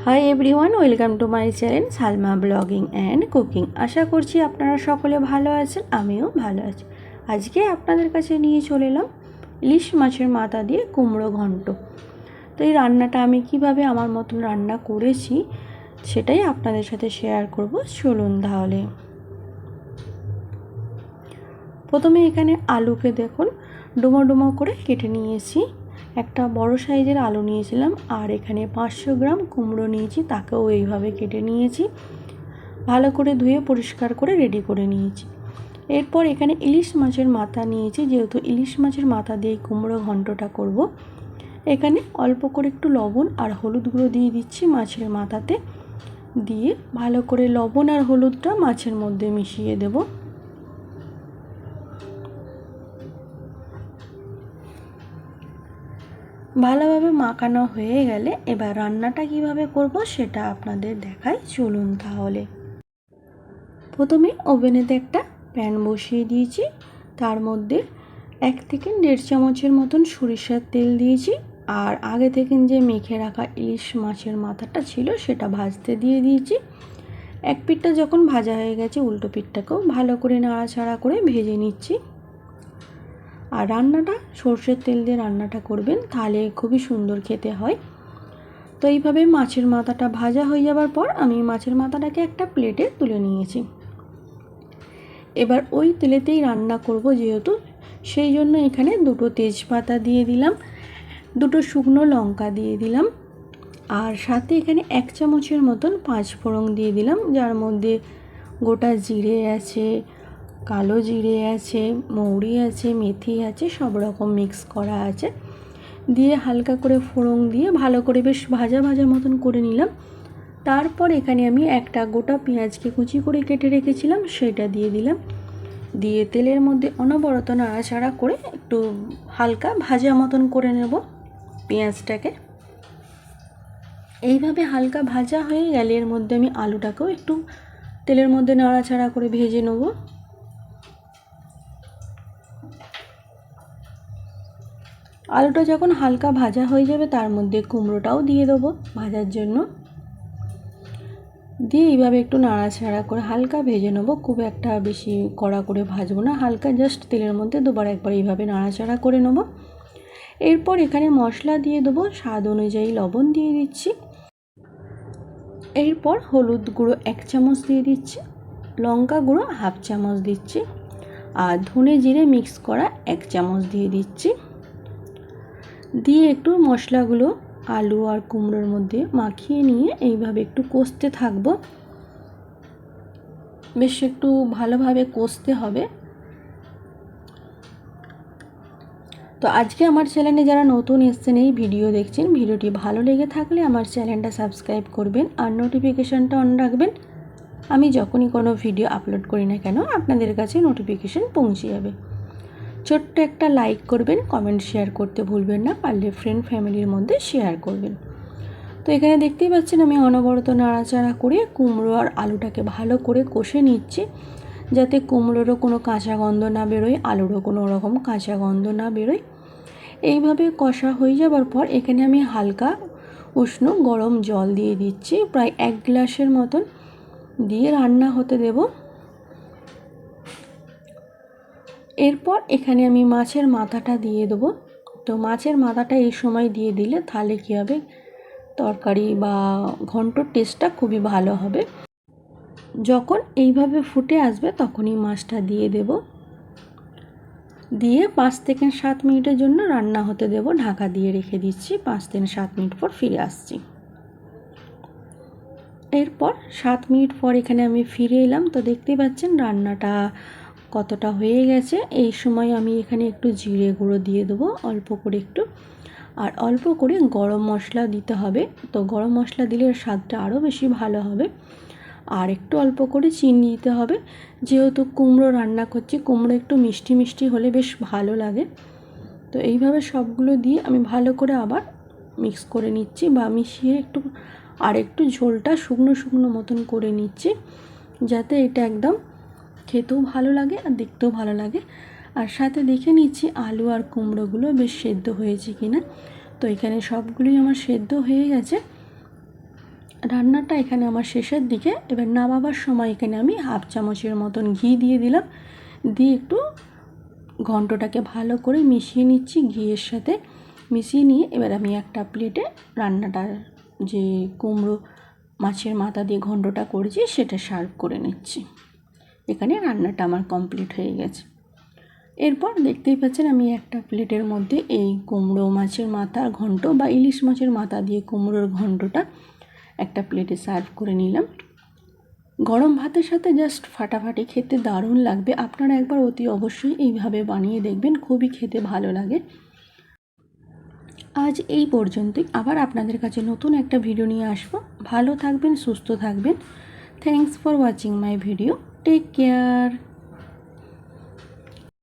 High everyone, welcome to my channel Salma blogging and cooking. আশা করছি আপনারা সকলে ভালো আছেন, আমিও ভালো আছি। আজকে আপনাদের কাছে নিয়ে চলে এলাম ইলিশ মাছের মাথা দিয়ে কুমড়ো ঘন্ট। তো এই রান্নাটা আমি কিভাবে আমার মতন রান্না করেছি সেটাই আপনাদের সাথে শেয়ার করব। চলুন তাহলে। প্রথমে এখানে আলুকে দেখুন ডুমো ডুমো করে কেটে নিয়েছি। একটা বড় সাইজের আলু নিয়েছিলাম, আর এখানে 500 গ্রাম কুমড়ো নিয়েছি, তাকেও এইভাবে কেটে নিয়েছি। ভালো করে ধুয়ে পরিষ্কার করে রেডি করে নিয়েছি। এরপর এখানে ইলিশ মাছের মাথা নিয়েছি, যেহেতু ইলিশ মাছের মাথা দিয়ে কুমড়ো ঘন্টটা করব। এখানে অল্প করে একটু লবণ আর হলুদ গুঁড়ো দিয়ে দিচ্ছি মাছের মাথাতে, দিয়ে ভালো করে লবণ আর হলুদটা মাছের মধ্যে মিশিয়ে দেব। ভালোভাবে মাখানো হয়ে গেলে এবার রান্নাটা কিভাবে করব সেটা আপনাদের দেখাই। চলুন তাহলে। প্রথমে ওভেনেতে একটা প্যান বসিয়ে দিয়েছি, তার মধ্যে 1 থেকে 1.5 চামচের মতন সরিষার তেল দিয়েছি, আর আগে থেকে যে মেখে রাখা ইলিশ মাছের মাথাটা ছিল সেটা ভাজতে দিয়ে দিয়েছি। এক পিঠটা যখন ভাজা হয়ে গেছে, উল্টো পিঠটাকেও ভালো করে নাড়াচাড়া করে ভেজে নিচ্ছি। আর রান্নাটা সরষের তেল দিয়ে রান্নাটা করবেন, তাহলে খুবই সুন্দর খেতে হয়। তো এইভাবে মাছের মাথাটা ভাজা হয়ে যাবার পর আমি মাছের মাথাটাকে একটা প্লেটে তুলে নিয়েছি। এবার ওই তেলেতেই রান্না করব যেহেতু, সেই জন্য এখানে 2টো তেজপাতা দিয়ে দিলাম, 2টো শুকনো লঙ্কা দিয়ে দিলাম, আর সাথে এখানে 1 চামচের মতন 5 ফোড়ন দিয়ে দিলাম, যার মধ্যে গোটা জিরে আছে, কালো জিরে আছে, মৌরি আছে, মেথি আছে, সব রকম মিক্স করা আছে। দিয়ে হালকা করে ফোড়ন দিয়ে ভালো করে বেশ ভাজা ভাজা মতন করে নিলাম। তারপর এখানে আমি একটা গোটা পেঁয়াজকে কুচি করে কেটে রেখেছিলাম, সেটা দিয়ে দিলাম। দিয়ে তেলের মধ্যে অনবরত নাড়াচাড়া করে একটু হালকা ভাজা মতন করে নেব পেঁয়াজটাকে। এইভাবে হালকা ভাজা হয়ে গেলে এর মধ্যে আমি আলুটাকেও একটু তেলের মধ্যে নাড়াচাড়া করে ভেজে নেব। আলুটা যখন হালকা ভাজা হয়ে যাবে, তার মধ্যে কুমড়োটাও দিয়ে দেবো ভাজার জন্য। দিয়ে এইভাবে একটু নাড়াচাড়া করে হালকা ভেজে নেবো, খুব একটা বেশি কড়া করে ভাজবো না, হালকা জাস্ট তেলের মধ্যে দুবার একবার এইভাবে নাড়াচাড়া করে নেবো। এরপর এখানে মশলা দিয়ে দেবো, স্বাদ অনুযায়ী লবণ দিয়ে দিচ্ছি। এরপর হলুদ গুঁড়ো 1 চামচ দিয়ে দিচ্ছি, লঙ্কা গুঁড়ো 1/2 চামচ দিচ্ছি, আর ধনে জিরে মিক্স করা 1 চামচ দিয়ে দিচ্ছি। দিয়ে একটু মশলাগুলো আলু আর কুমড়োর মধ্যে মাখিয়ে নিয়ে এইভাবে একটু কষতে থাকবো। বেশ একটু ভালোভাবে কষতে হবে। তো আজকে আমার চ্যানেলে যারা নতুন এসেছেন, এই ভিডিও দেখছেন, ভিডিওটি ভালো লেগে থাকলে আমার চ্যানেলটা সাবস্ক্রাইব করবেন আর নোটিফিকেশানটা অন রাখবেন। আমি যখনই কোনো ভিডিও আপলোড করি না কেন আপনাদের কাছে নোটিফিকেশান পৌঁছে যাবে। ছোট্ট একটা লাইক করবেন, কমেন্ট শেয়ার করতে ভুলবেন না, পারলে ফ্রেন্ড ফ্যামিলির মধ্যে শেয়ার করবেন। তো এখানে দেখতেই পাচ্ছেন আমি অনবরত নাড়াচাড়া করে কুমড়ো আর আলুটাকে ভালো করে কষে নিচ্ছি, যাতে কুমড়োরও কোনো কাঁচা গন্ধ না বেরোয়, আলুরও কোনো রকম কাঁচা গন্ধ না বেরোয়। এইভাবে কষা হয়ে যাবার পর এখানে আমি হালকা উষ্ণ গরম জল দিয়ে দিচ্ছি, প্রায় 1 গ্লাসের মতন, দিয়ে রান্না হতে দেব। এরপর এখানে আমি মাছের মাথাটা দিয়ে দেবো। তো মাছের মাথাটা এই সময় দিয়ে দিলে তাহলে কী হবে, তরকারি বা ঘন্টর টেস্টটা খুবই ভালো হবে। যখন এইভাবে ফুটে আসবে তখনই মাছটা দিয়ে দেব, দিয়ে 5 থেকে 7 মিনিটের জন্য রান্না হতে দেব। ঢাকা দিয়ে রেখে দিচ্ছি, 5 থেকে 7 মিনিট পর ফিরে আসছি। এরপর 7 মিনিট পর এখানে আমি ফিরে এলাম। তো দেখতেই পাচ্ছেন রান্নাটা কতটা হয়ে গেছে। এই সময় আমি এখানে একটু জিরে গুঁড়ো দিয়ে দেবো, অল্প করে একটু, আর অল্প করে গরম মশলা দিতে হবে। তো গরম মশলা দিলে স্বাদটা আরও বেশি ভালো হবে। আর একটু অল্প করে চিনি দিতে হবে, যেহেতু কুমড়ো রান্না করছি, কুমড়ো একটু মিষ্টি মিষ্টি হলে বেশ ভালো লাগে। তো এইভাবে সবগুলো দিয়ে আমি ভালো করে আবার মিক্স করে নিচ্ছি, বা মিশিয়ে একটু ঝোলটা শুকনো শুকনো মতন করে নিচ্ছি, যাতে এটা একদম খেতেও ভালো লাগে আর দেখতেও ভালো লাগে। আর সাথে দেখে নিচ্ছি আলু আর কুমড়োগুলো বেশ সেদ্ধ হয়েছে কিনা। তো এখানে সবগুলোই আমার সেদ্ধ হয়ে গেছে। রান্নাটা এখানে আমার শেষের দিকে। এবার নামাবার সময় এখানে আমি হাফ চামচের মতন ঘি দিয়ে দিলাম, দিয়ে একটু ঘন্টটাকে ভালো করে মিশিয়ে নিচ্ছি ঘিয়ের সাথে। মিশিয়ে নিয়ে এবার আমি একটা প্লেটে রান্নাটার যে কুমড়ো মাছের মাথা দিয়ে ঘন্টটা করেছি সেটা সার্ভ করে নিচ্ছি। এখানে রান্নাটা আমার কমপ্লিট হয়ে গেছে। এরপর দেখতেই পাচ্ছেন আমি একটা প্লেটের মধ্যে এই কুমড়ো মাছের মাথা ঘন্ট বা ইলিশ মাছের মাথা দিয়ে কুমড়োর ঘন্টটা একটা প্লেটে সার্ভ করে নিলাম। গরম ভাতের সাথে জাস্ট ফাটাফাটি, খেতে দারুণ লাগবে। আপনারা একবার অতি অবশ্যই এইভাবে বানিয়ে দেখবেন, খুবই খেতে ভালো লাগে। আজ এই পর্যন্তই, আবার আপনাদের কাছে নতুন একটা ভিডিও নিয়ে আসবো। ভালো থাকবেন, সুস্থ থাকবেন। Thanks for watching my video. Take care.